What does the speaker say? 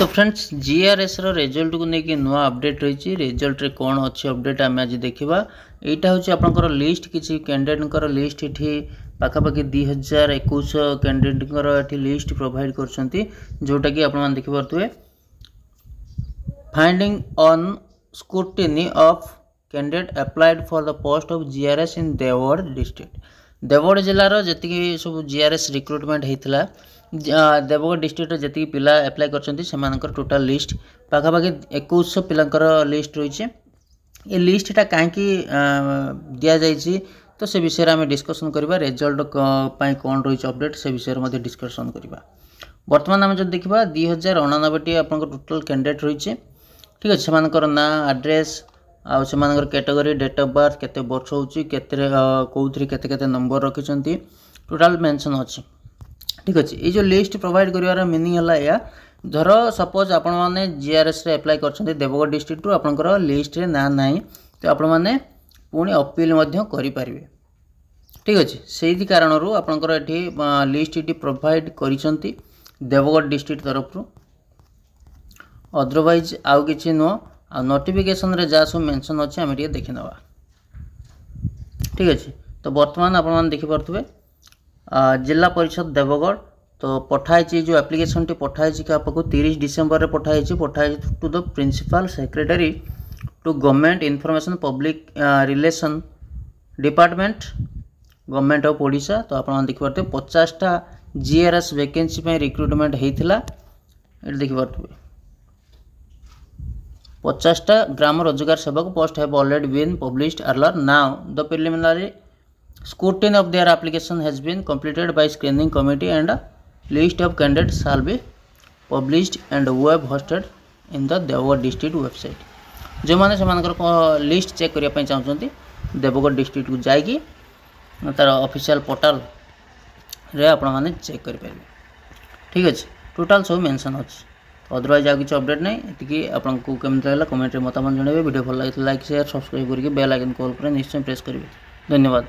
तो friends GRS result को लेकिन नुआ अपडेट रही रिजल्ट रे कौन अच्छी अपडेट आम आज देखा यहाँ हूँ आपंकर लिस्ट किसी कैंडिडेट लिस्ट ये पाखापाखि 2021 कैंडिडेट लिस्ट प्रोवाइड कर जोटा कि आप देखिपे finding on scrutiny of candidate applied for the post of GRS in Deogarh district Deogarh जिलार जी सब जीआरएस रिक्रुटमेंट होता देवगढ़ डिस्ट्रिक्ट जी पिला एप्लाय कर टोटाल लिस्ट पाखापाखि 2100 पिलांकर लिस्ट रही ये लिस्टा कहीं दि जाइए तो से विषय में डिस्कसन करवा रिजल्ट कौन रही अपडेट से विषय में डिस्कसन करवा बर्तमान आम जो देखा 2099 आप टोटाल कैंडिडेट रही ठीक अच्छे से ना एड्रेस आउ से कैटेगरी डेट ऑफ बर्थ केते वर्ष होची कौन केते नंबर रखिंट टोटाल मेंशन अच्छी ठीक अच्छे ये जो लिस्ट प्रोवाइड कर मीनिंग है या धर सपोज आपण मैंने जीआरएस रे अप्लाई कर देवगढ़ डिस्ट्रिक्ट रू आपंकर लिस्ट रे ना ना तो आपण मैंने पुणी अपील करें ठीक अच्छे से कारण आपंकर ये लिस्ट ये प्रोवाइड कर देवगढ़ डिस्ट्रिक्ट तरफ अदरवाइज आउ कि नुह आ नोटिफिकेशन रे जहाँ सब मेंशन अच्छे आम देखी ना ठीक अच्छे तो बर्तमान आप देखिपे जिला परिषद देवगढ़ तो पठाई जो एप्लिकेशन टी पठाई क्या 30 डिसेम्बर रे पठाई to the principal secretary to government information public relation department government of Odisha तो आप देखिपे 50टा जीआरएस वैकेंसी रिक्रुटमेंट होता ये देखिपे 50टा ग्राम रोजगार सेवक post have already been published earlier now the preliminary scrutiny of their application has been completed by screening committee and a list of candidates shall be published and web hosted in the Deogarh district website जो मैंने से list check करने चाहते Deogarh district को जाकि तार official portal रे आपण मैंने चेक करें ठीक अच्छे टोटाल सब मेंशन अच्छे अदरवाइज आ किसी अपडेट नहीं ये आपको केमती लगा कमेंट में मतामत जनइबे वीडियो भल लगे लाइक शेयर सब्सक्राइब करके बेल आइकन कॉल पर निश्चय प्रेस करेंगे धन्यवाद।